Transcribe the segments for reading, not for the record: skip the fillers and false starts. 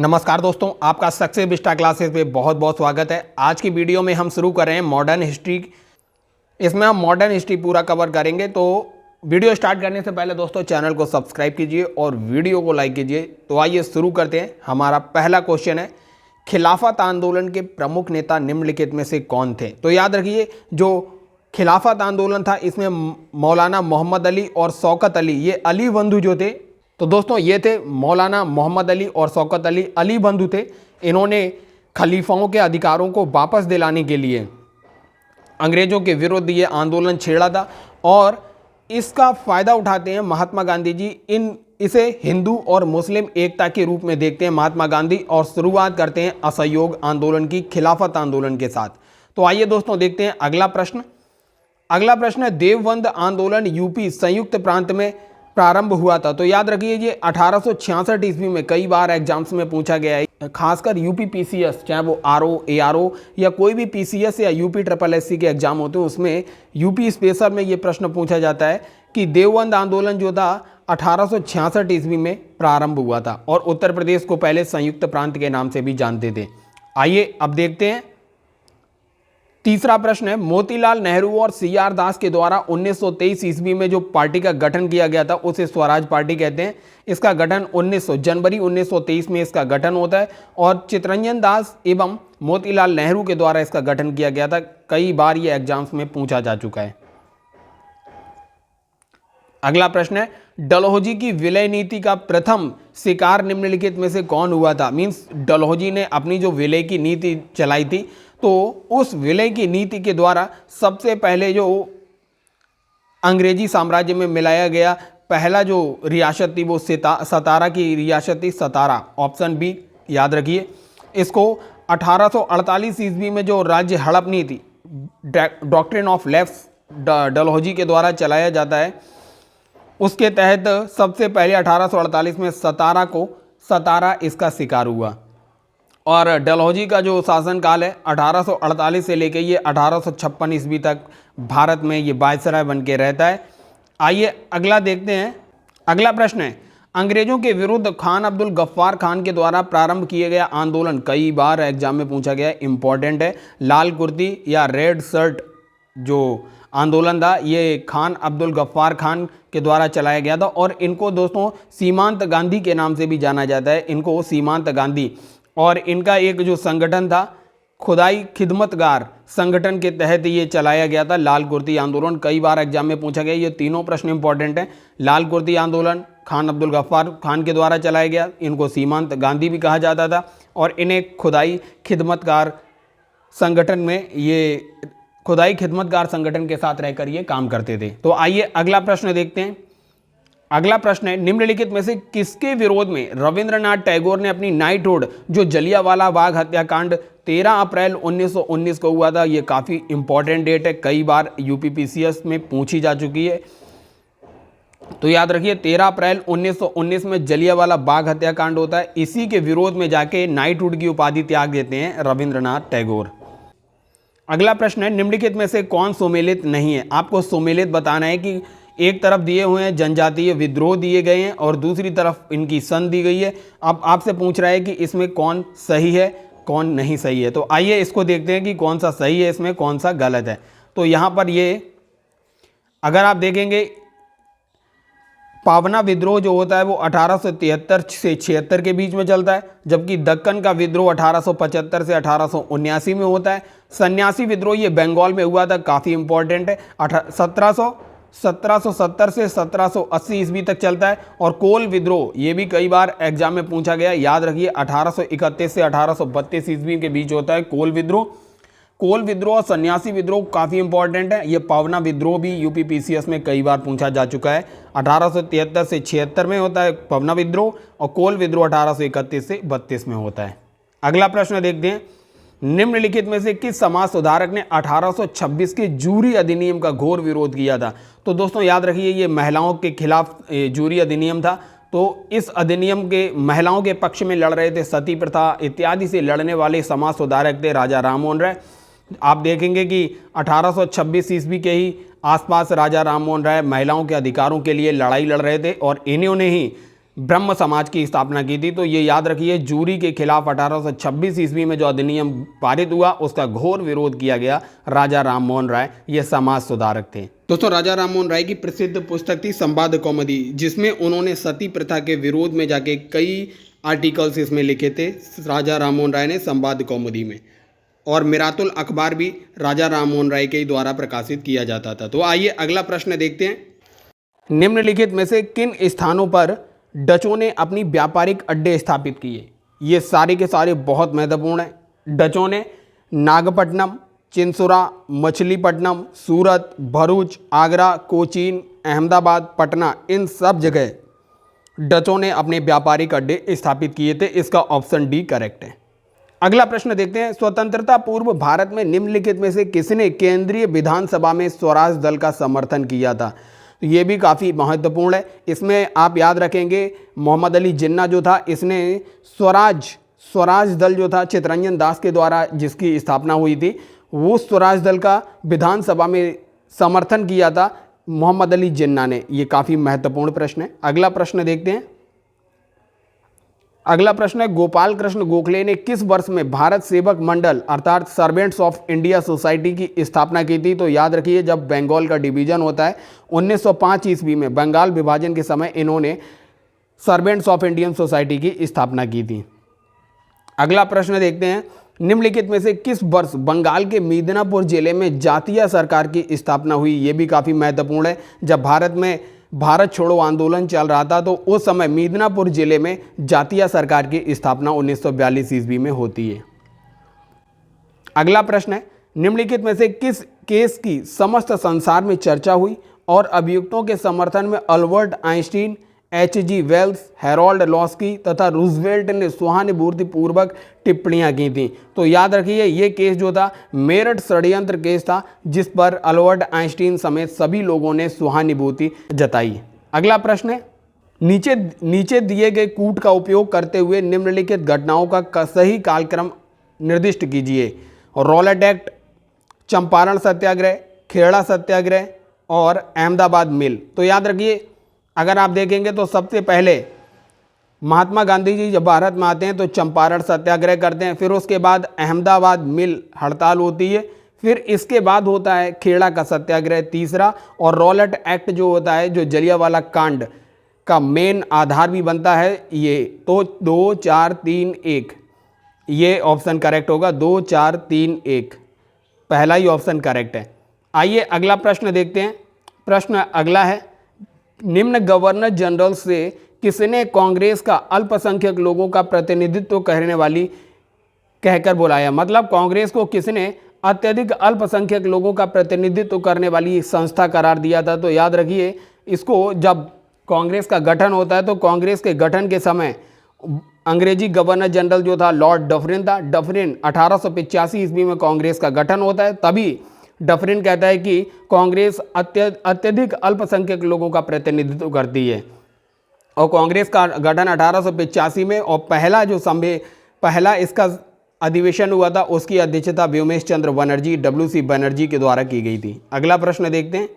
नमस्कार दोस्तों, आपका सक्सेस बिस्टा क्लासेस पे बहुत बहुत स्वागत है। आज की वीडियो में हम शुरू कर रहे हैं मॉडर्न हिस्ट्री। इसमें हम मॉडर्न हिस्ट्री पूरा कवर करेंगे। तो वीडियो स्टार्ट करने से पहले दोस्तों चैनल को सब्सक्राइब कीजिए और वीडियो को लाइक कीजिए। तो आइए शुरू करते हैं। हमारा पहला क्वेश्चन है, खिलाफत आंदोलन के प्रमुख नेता निम्नलिखित में से कौन थे। तो याद रखिए, जो खिलाफत आंदोलन था इसमें मौलाना मोहम्मद अली और शौकत अली, ये अली बंधु जो थे, तो दोस्तों ये थे मौलाना मोहम्मद अली और शौकत अली, अली बंधु थे। इन्होंने खलीफाओं के अधिकारों को वापस दिलाने के लिए अंग्रेजों के विरुद्ध ये आंदोलन छेड़ा था और इसका फ़ायदा उठाते हैं महात्मा गांधी जी। इसे हिंदू और मुस्लिम एकता के रूप में देखते हैं महात्मा गांधी और शुरुआत करते हैं असहयोग आंदोलन की खिलाफत आंदोलन के साथ। तो आइए दोस्तों देखते हैं अगला प्रश्न। अगला प्रश्न है, देवबंद आंदोलन यूपी संयुक्त प्रांत में प्रारंभ हुआ था। तो याद रखिए, ये 1866 ईस्वी में कई बार एग्जाम्स में पूछा गया है। खासकर यूपी पीसीएस, चाहे वो आरओ, एआरओ या कोई भी पीसीएस या यूपी ट्रिपल एससी के एग्जाम होते हैं, उसमें यूपी स्पेशल में ये प्रश्न पूछा जाता है कि देवबंद आंदोलन जो था 1866 ईस्वी में प्रारंभ हुआ था और उत्तर प्रदेश को पहले संयुक्त प्रांत के नाम से भी जानते थे। आइए अब देखते हैं तीसरा प्रश्न है, मोतीलाल नेहरू और सीआर दास के द्वारा 1923 ईस्वी में जो पार्टी का गठन किया गया था उसे स्वराज पार्टी कहते हैं। इसका गठन जनवरी 1923 में इसका गठन होता है और चितरंजन दास एवं मोतीलाल नेहरू के द्वारा इसका गठन किया गया था। कई बार ये एग्जाम्स में पूछा जा चुका है। अगला प्रश्न है, डलहौजी की विलय नीति का प्रथम शिकार निम्नलिखित में से कौन हुआ था। मीन्स डलहौजी ने अपनी जो विलय की नीति चलाई थी, तो उस विलय की नीति के द्वारा सबसे पहले जो अंग्रेजी साम्राज्य में मिलाया गया पहला जो रियासत थी वो सतारा की रियासत थी, सतारा। ऑप्शन बी याद रखिए। इसको 1848 ईस्वी में जो राज्य हड़प नीति, डॉक्ट्रिन ऑफ लेफ्ट, डलहौजी के द्वारा चलाया जाता है, उसके तहत सबसे पहले 1848 में सतारा इसका शिकार हुआ। और डलहौजी का जो शासनकाल है 1848 से लेकर ये 1856 ईस्वी तक भारत में ये वायसराय बन के रहता है। आइए अगला देखते हैं। अगला प्रश्न है, अंग्रेजों के विरुद्ध खान अब्दुल गफ्फार खान के द्वारा प्रारंभ किए गया आंदोलन कई बार एग्जाम में पूछा गया है, इंपॉर्टेंट है। लाल कुर्ती या रेड शर्ट जो आंदोलन था ये खान अब्दुल गफ्फार खान के द्वारा चलाया गया था और इनको दोस्तों सीमांत गांधी के नाम से भी जाना जाता है, इनको सीमांत गांधी। और इनका एक जो संगठन था खुदाई खिदमतगार संगठन के तहत ये चलाया गया था लाल कुर्ती आंदोलन। कई बार एग्जाम में पूछा गया। ये तीनों प्रश्न इंपॉर्टेंट हैं। लाल कुर्ती आंदोलन खान अब्दुल गफ्फार खान के द्वारा चलाया गया, इनको सीमांत गांधी भी कहा जाता था और इन्हें खुदाई खिदमतगार संगठन में ये खुदाई खिदमतगार संगठन के साथ रहकर ये काम करते थे। तो आइए अगला प्रश्न देखते हैं। अगला प्रश्न है, निम्नलिखित में से किसके विरोध में रविंद्रनाथ टैगोर ने अपनी नाइटहुड, जो जलियांवाला बाग हत्याकांड 13 अप्रैल 1919 को हुआ था, ये काफ़ी इंपॉर्टेंट डेट है, कई बार यूपीपीसीएस में पूछी जा चुकी है। तो याद रखिए 13 अप्रैल 1919 में जलियांवाला बाग हत्याकांड होता है। इसी के विरोध में जाके नाइटहुड की उपाधि त्याग देते हैं रविंद्रनाथ टैगोर। अगला प्रश्न है, निम्नलिखित में से कौन सुमेलित नहीं है। आपको सुमेलित बताना है कि एक तरफ दिए हुए हैं जनजातीय विद्रोह दिए गए हैं और दूसरी तरफ इनकी सन दी गई है। अब आपसे पूछ रहा है कि इसमें कौन सही है कौन नहीं सही है। तो आइए इसको देखते हैं कि कौन सा सही है, इसमें कौन सा गलत है। तो यहाँ पर ये अगर आप देखेंगे, पावना विद्रोह जो होता है वो 1873 से 76 के बीच में चलता है, जबकि दक्कन का विद्रोह 1875 से 1879 में होता है। सन्यासी विद्रोह ये बंगाल में हुआ था, काफ़ी इंपॉर्टेंट है, 1770 से 1780 ईस्वी तक चलता है। और कोल विद्रोह ये भी कई बार एग्जाम में पूछा गया, याद रखिए 1831 से 1832 ईस्वी के बीच होता है कोल विद्रोह। कोल विद्रोह और सन्यासी विद्रोह काफ़ी इंपॉर्टेंट है। ये पावना विद्रोह भी यूपीपीसीएस में कई बार पूछा जा चुका है। 1873 से 76 में होता है पावना विद्रोह और कोल विद्रोह 1831 से 32 में होता है। अगला प्रश्न देखते हैं, निम्नलिखित में से किस समाज सुधारक ने 1826 के जूरी अधिनियम का घोर विरोध किया था। तो दोस्तों याद रखिए ये महिलाओं के खिलाफ जूरी अधिनियम था। तो इस अधिनियम के महिलाओं के पक्ष में लड़ रहे थे, सती प्रथा इत्यादि से लड़ने वाले समाज सुधारक थे राजा राममोहन राय। आप देखेंगे कि 1826 ईस्वी के ही आसपास राजा राममोहन राय महिलाओं के अधिकारों के लिए लड़ाई लड़ रहे थे और इन्होंने ही ब्रह्म समाज की स्थापना की थी। तो ये याद रखिए, जूरी के खिलाफ 1826 ईस्वी में जो अधिनियम पारित हुआ उसका घोर विरोध किया गया। राजा राम मोहन राय ये समाज सुधारक थे। दोस्तों, राजा राम मोहन राय की प्रसिद्ध पुस्तक थी संवाद कौमुदी, जिसमें उन्होंने सती प्रथा के विरोध में जाके कई आर्टिकल्स इसमें लिखे थे राजा राम मोहन राय ने संवाद कौमुदी में। और मिरातुल अखबार भी राजा राम मोहन राय के द्वारा प्रकाशित किया जाता था। तो आइए अगला प्रश्न देखते हैं। निम्नलिखित में से किन स्थानों पर डचों ने अपनी व्यापारिक अड्डे स्थापित किए? ये सारे के सारे बहुत महत्वपूर्ण हैं। डचों ने नागपट्टनम, चिंसुरा, मछलीपट्टनम, सूरत, भरूच, आगरा, कोचीन, अहमदाबाद, पटना, इन सब जगह डचों ने अपने व्यापारिक अड्डे स्थापित किए थे। इसका ऑप्शन डी करेक्ट है। अगला प्रश्न देखते हैं। स्वतंत्रता पूर्व भारत में निम्नलिखित में से किसने केंद्रीय विधानसभा में स्वराज दल का समर्थन किया था? तो ये भी काफ़ी महत्वपूर्ण है। इसमें आप याद रखेंगे मोहम्मद अली जिन्ना जो था, इसने स्वराज दल जो था चित्तरंजन दास के द्वारा जिसकी स्थापना हुई थी, वो स्वराज दल का विधानसभा में समर्थन किया था मोहम्मद अली जिन्ना ने। ये काफ़ी महत्वपूर्ण प्रश्न है। अगला प्रश्न देखते हैं। अगला प्रश्न है, गोपाल कृष्ण गोखले ने किस वर्ष में भारत सेवक मंडल अर्थात सर्वेंट्स ऑफ इंडिया सोसाइटी की स्थापना की थी? तो याद रखिए, जब बंगाल का डिवीजन होता है 1905 ईस्वी में, बंगाल विभाजन के समय इन्होंने सर्वेंट्स ऑफ इंडियन सोसाइटी की स्थापना की थी। अगला प्रश्न देखते हैं। निम्नलिखित में से किस वर्ष बंगाल के मिदनापुर जिले में जातीय सरकार की स्थापना हुई? ये भी काफ़ी महत्वपूर्ण है। जब भारत में भारत छोड़ो आंदोलन चल रहा था तो उस समय मिदनापुर जिले में जातीय सरकार की स्थापना 1942 ईस्वी में होती है। अगला प्रश्न है, निम्नलिखित में से किस केस की समस्त संसार में चर्चा हुई और अभियुक्तों के समर्थन में Albert Einstein, H.G. Wells, Harold Laski तथा रूजवेल्ट ने सहानुभूति पूर्वक टिप्पणियां की थी? तो याद रखिए, ये केस जो था मेरठ षड्यंत्र केस था, जिस पर अल्बर्ट आइंस्टीन समेत सभी लोगों ने सहानुभूति जताई। अगला प्रश्न है, नीचे दिए गए कूट का उपयोग करते हुए निम्नलिखित घटनाओं का सही कालक्रम निर्दिष्ट कीजिए। रॉलेट एक्ट, चंपारण सत्याग्रह, खेड़ा सत्याग्रह और अहमदाबाद मिल। तो याद रखिए, अगर आप देखेंगे तो सबसे पहले महात्मा गांधी जी जब भारत में आते हैं तो चंपारण सत्याग्रह करते हैं, फिर उसके बाद अहमदाबाद मिल हड़ताल होती है, फिर इसके बाद होता है खेड़ा का सत्याग्रह तीसरा, और रॉलेट एक्ट जो होता है, जो जलियांवाला कांड का मेन आधार भी बनता है ये। तो 2 4 3 1 ये ऑप्शन करेक्ट होगा। 2 4 3 1 पहला ही ऑप्शन करेक्ट है। आइए अगला प्रश्न देखते हैं। प्रश्न अगला है, निम्न गवर्नर जनरल से किसने कांग्रेस का अल्पसंख्यक लोगों का प्रतिनिधित्व करने वाली कहकर बुलाया? मतलब कांग्रेस को किसने अत्यधिक अल्पसंख्यक लोगों का प्रतिनिधित्व करने वाली संस्था करार दिया था? तो याद रखिए, इसको जब कांग्रेस का गठन होता है तो कांग्रेस के गठन के समय अंग्रेजी गवर्नर जनरल जो था लॉर्ड डफरिन था। डफरिन 1885 ईस्वी में कांग्रेस का गठन होता है, तभी डफरिन कहता है कि कांग्रेस अत्यधिक अल्पसंख्यक लोगों का प्रतिनिधित्व करती है। और कांग्रेस का गठन 1885 में, और पहला इसका अधिवेशन हुआ था, उसकी अध्यक्षता व्योमेश चंद्र बनर्जी WC बनर्जी के द्वारा की गई थी। अगला प्रश्न देखते हैं।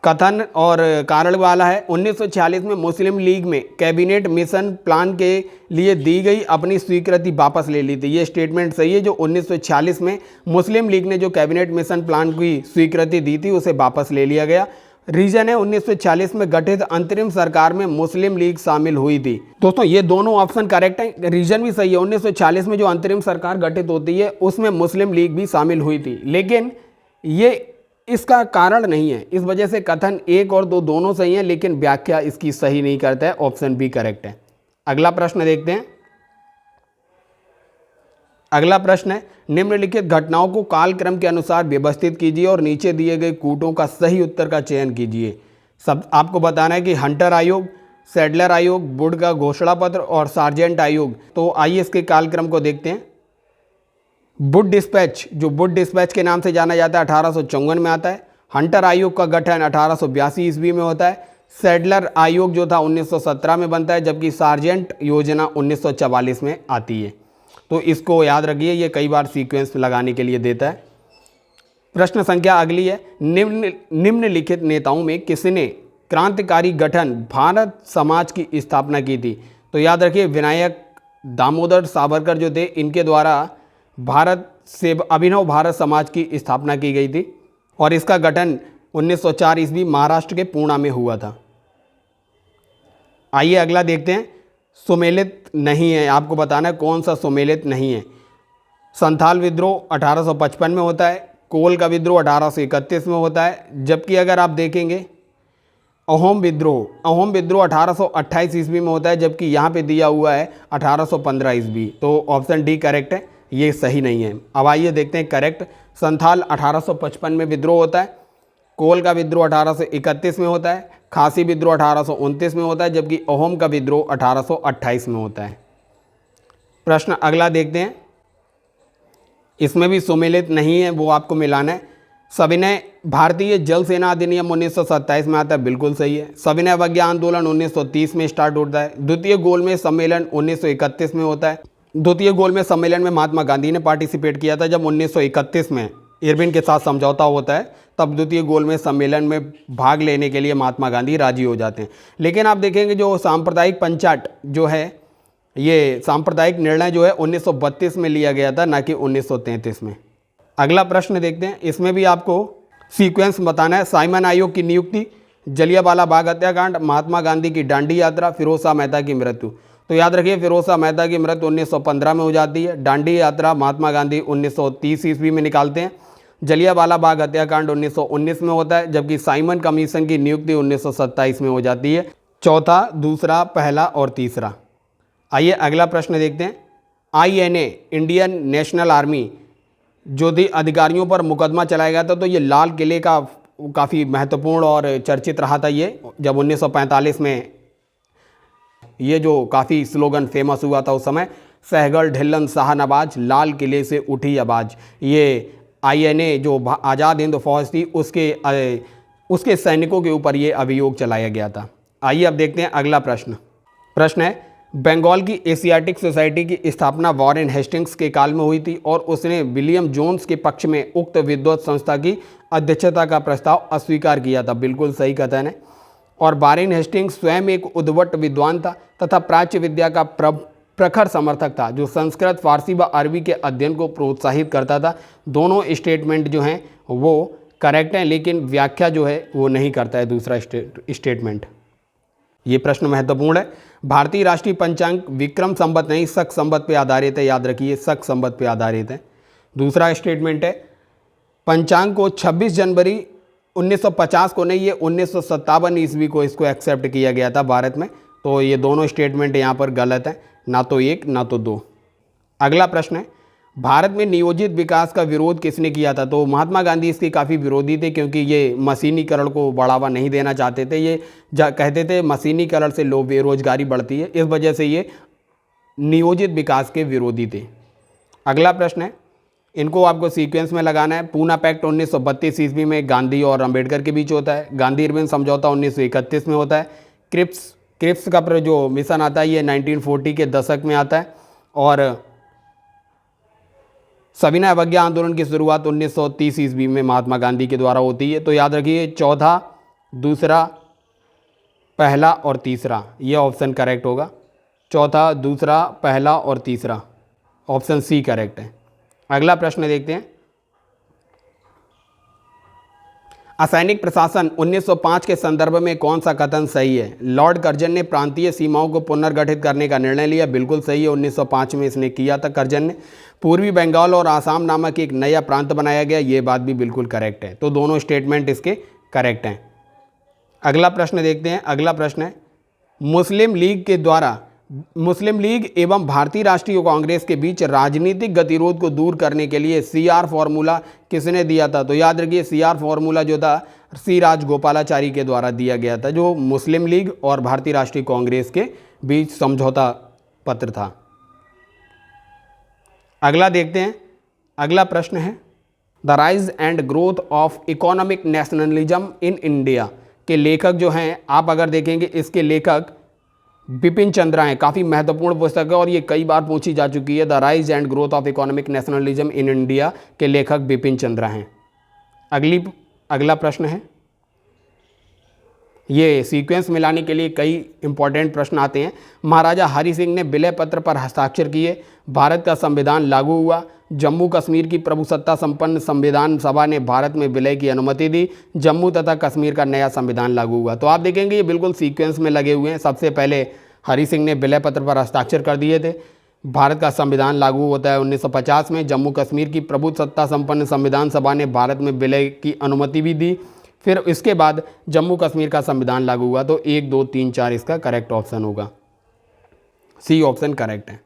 कथन और कारण वाला है, 1946 में मुस्लिम लीग में कैबिनेट मिशन प्लान के लिए दी गई अपनी स्वीकृति वापस ले ली थी। ये स्टेटमेंट सही है। जो 1946 में मुस्लिम लीग ने जो कैबिनेट मिशन प्लान की स्वीकृति दी थी उसे वापस ले लिया गया। रीजन है 1946 में गठित अंतरिम सरकार में मुस्लिम लीग शामिल हुई थी। दोस्तों, ये दोनों ऑप्शन करेक्ट हैं। रीजन भी सही है, 1946 में जो अंतरिम सरकार गठित होती है उसमें मुस्लिम लीग भी शामिल हुई थी, लेकिन ये इसका कारण नहीं है। इस वजह से कथन 1 और 2 दोनों सही हैं, लेकिन व्याख्या इसकी सही नहीं करता है। ऑप्शन बी करेक्ट है। अगला प्रश्न देखते हैं। अगला प्रश्न है, निम्नलिखित घटनाओं को कालक्रम के अनुसार व्यवस्थित कीजिए और नीचे दिए गए कूटों का सही उत्तर का चयन कीजिए। सब आपको बताना है कि हंटर आयोग, सैडलर आयोग, वुड का घोषणा पत्र और सार्जेंट आयोग। तो आइए इसके कालक्रम को देखते हैं। वुड डिस्पैच, जो वुड डिस्पैच के नाम से जाना जाता है, 1854 में आता है। हंटर आयोग का गठन 1882 ईस्वी में होता है। सैडलर आयोग जो था 1917 में बनता है, जबकि सार्जेंट योजना 1944 में आती है। तो इसको याद रखिए, ये कई बार सीक्वेंस लगाने के लिए देता है। प्रश्न संख्या अगली है, निम्नलिखित नेताओं में किसने क्रांतिकारी गठन भारत समाज की स्थापना की थी? तो याद रखिए विनायक दामोदर सावरकर जो थे, इनके द्वारा भारत से अभिनव भारत समाज की स्थापना की गई थी और इसका गठन 1904 ईस्वी महाराष्ट्र के पूर्णा में हुआ था। आइए अगला देखते हैं। सुमेलित नहीं है, आपको बताना है कौन सा सुमेलित नहीं है। संथाल विद्रोह 1855 में होता है, कोल का विद्रोह 1831 में होता है, जबकि अगर आप देखेंगे अहोम विद्रोह 1828 ईस्वी में होता है, जबकि यहाँ पे दिया हुआ है 1815 ईस्वी। तो ऑप्शन डी करेक्ट है, ये सही नहीं है। अब आइए देखते हैं करेक्ट। संथाल 1855 में विद्रोह होता है, कोल का विद्रोह 1831 में होता है, खासी विद्रोह 1829 में होता है, जबकि अहोम का विद्रोह 1828 में होता है। प्रश्न अगला देखते हैं। इसमें भी सुमेलित नहीं है, वो आपको मिलाना है। सविनय भारतीय जल सेना अधिनियम 1927 में आता है, बिल्कुल सही है। सविनय अवज्ञा आंदोलन 1930 में स्टार्ट होता है। द्वितीय गोलमेज सम्मेलन 1931 में होता है। द्वितीय गोलमेज सम्मेलन में महात्मा गांधी ने पार्टिसिपेट किया था। जब 1931 में इरविन के साथ समझौता होता है, तब द्वितीय गोलमेज सम्मेलन में भाग लेने के लिए महात्मा गांधी राजी हो जाते हैं। लेकिन आप देखेंगे जो सांप्रदायिक पंचाट जो है, ये सांप्रदायिक निर्णय जो है 1932 में लिया गया था, ना कि 1933 में। अगला प्रश्न देखते हैं। इसमें भी आपको सीक्वेंस बताना है। साइमन आयोग की नियुक्ति, जलियांवाला बाग हत्याकांड, महात्मा गांधी की दांडी यात्रा, फिरोज शाह मेहता की मृत्यु। तो याद रखिए फिरोज शाह मेहता की मृत्यु 1915 में हो जाती है। दांडी यात्रा महात्मा गांधी 1930 ईस्वी में निकालते हैं। जलियांवाला बाग हत्याकांड 1919 में होता है, जबकि साइमन कमीशन की नियुक्ति 1927 में हो जाती है। चौथा, दूसरा, पहला और तीसरा। आइए अगला प्रश्न देखते हैं। INA इंडियन नेशनल आर्मी जो थी अधिकारियों पर मुकदमा चलाया गया था, तो ये लाल किले का काफ़ी महत्वपूर्ण और चर्चित रहा था। ये जब 1945 में ये जो काफ़ी स्लोगन फेमस हुआ था उस समय, सहगल ढिल्लन शाहनवाज, लाल किले से उठी आवाज़। ये INA जो आज़ाद हिंद फौज थी उसके सैनिकों के ऊपर ये अभियोग चलाया गया था। आइए अब देखते हैं अगला प्रश्न। प्रश्न है, बंगाल की एशियाटिक सोसाइटी की स्थापना वॉरेन हेस्टिंग्स के काल में हुई थी और उसने विलियम जोन्स के पक्ष में उक्त विद्वत संस्था की अध्यक्षता का प्रस्ताव अस्वीकार किया था। बिल्कुल सही कथन है। और वॉरेन हेस्टिंग्स स्वयं एक उद्भट विद्वान था तथा प्राच्य विद्या का प्रखर समर्थक था, जो संस्कृत, फारसी व अरबी के अध्ययन को प्रोत्साहित करता था। दोनों स्टेटमेंट जो हैं वो करेक्ट हैं, लेकिन व्याख्या जो है वो नहीं करता है दूसरा स्टेटमेंट। ये प्रश्न महत्वपूर्ण है। भारतीय राष्ट्रीय पंचांग विक्रम संवत नहीं, शक संवत पे आधारित है। याद रखिए शक संवत पे आधारित है। दूसरा स्टेटमेंट है, पंचांग को 26 जनवरी 1950 को नहीं, ये 1957 ईस्वी को इसको एक्सेप्ट किया गया था भारत में। तो ये दोनों स्टेटमेंट यहाँ पर गलत है, ना तो एक ना तो दो। अगला प्रश्न है, भारत में नियोजित विकास का विरोध किसने किया था? तो महात्मा गांधी इसके काफ़ी विरोधी थे, क्योंकि ये मशीनीकरण को बढ़ावा नहीं देना चाहते थे। ये कहते थे मशीनीकरण से लोग बेरोजगारी बढ़ती है, इस वजह से ये नियोजित विकास के विरोधी थे। अगला प्रश्न है, इनको आपको सीक्वेंस में लगाना है। पूना पैक्ट 1932 ईस्वी में गांधी और अंबेडकर के बीच होता है। गांधी इरविन समझौता 1931 में होता है। क्रिप्स का जो मिशन आता है ये 1940 के दशक में आता है। और सविनय अवज्ञा आंदोलन की शुरुआत 1930 ईस्वी में महात्मा गांधी के द्वारा होती है। तो याद रखिए चौथा, दूसरा, पहला और तीसरा, यह ऑप्शन करेक्ट होगा। चौथा, दूसरा, पहला और तीसरा, ऑप्शन सी करेक्ट है। अगला प्रश्न देखते हैं। असैनिक प्रशासन 1905 के संदर्भ में कौन सा कथन सही है? लॉर्ड कर्जन ने प्रांतीय सीमाओं को पुनर्गठित करने का निर्णय लिया, बिल्कुल सही है। 1905 में इसने किया था कर्जन ने। पूर्वी बंगाल और आसाम नामक एक नया प्रांत बनाया गया, ये बात भी बिल्कुल करेक्ट है। तो दोनों स्टेटमेंट इसके करेक्ट हैं। अगला प्रश्न देखते हैं। अगला प्रश्न है, मुस्लिम लीग एवं भारतीय राष्ट्रीय कांग्रेस के बीच राजनीतिक गतिरोध को दूर करने के लिए CR फॉर्मूला किसने दिया था? तो याद रखिए CR फॉर्मूला जो था C राजगोपालाचारी के द्वारा दिया गया था, जो मुस्लिम लीग और भारतीय राष्ट्रीय कांग्रेस के बीच समझौता पत्र था। अगला देखते हैं। अगला प्रश्न है, the rise and growth of economic nationalism in India के लेखक जो हैं, आप अगर देखेंगे इसके लेखक बिपिन चंद्रा हैं। काफ़ी महत्वपूर्ण पुस्तक है और ये कई बार पूछी जा चुकी है। The rise and growth of economic nationalism in India के लेखक बिपिन चंद्रा हैं। अगला प्रश्न है, ये सीक्वेंस मिलाने के लिए कई इंपॉर्टेंट प्रश्न आते हैं। महाराजा हरि सिंह ने विलय पत्र पर हस्ताक्षर किए, भारत का संविधान लागू हुआ, जम्मू कश्मीर की प्रभुसत्ता संपन्न संविधान सभा ने भारत में विलय की अनुमति दी, जम्मू तथा कश्मीर का नया संविधान लागू हुआ। तो आप देखेंगे ये बिल्कुल सीक्वेंस में लगे हुए हैं। सबसे पहले हरि सिंह ने विलय पत्र पर हस्ताक्षर कर दिए थे, भारत का संविधान लागू होता है 1950 में, जम्मू कश्मीर की प्रभुसत्ता संपन्न संविधान सभा ने भारत में विलय की अनुमति भी दी, फिर इसके बाद जम्मू कश्मीर का संविधान लागू हुआ। तो 1, 2, 3, 4 इसका करेक्ट ऑप्शन होगा, सी ऑप्शन करेक्ट है।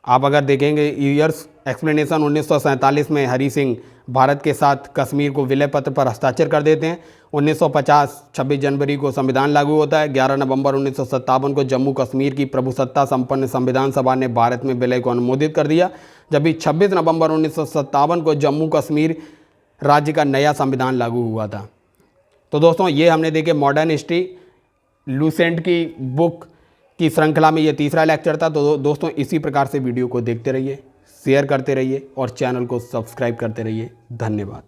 आप अगर देखेंगे ईयर्स एक्सप्लेनेशन 1947 में हरि सिंह भारत के साथ कश्मीर को विलय पत्र पर हस्ताक्षर कर देते हैं। 1950 26 जनवरी को संविधान लागू होता है। 11 नवंबर 1957 को जम्मू कश्मीर की प्रभुसत्ता संपन्न संविधान सभा ने भारत में विलय को अनुमोदित कर दिया, जबकि 26 नवंबर 1957 को जम्मू कश्मीर राज्य का नया संविधान लागू हुआ था। तो दोस्तों ये हमने देखे मॉडर्न हिस्ट्री लूसेंट की बुक की श्रृंखला में ये तीसरा लेक्चर था। तो दोस्तों इसी प्रकार से वीडियो को देखते रहिए, शेयर करते रहिए और चैनल को सब्सक्राइब करते रहिए। धन्यवाद।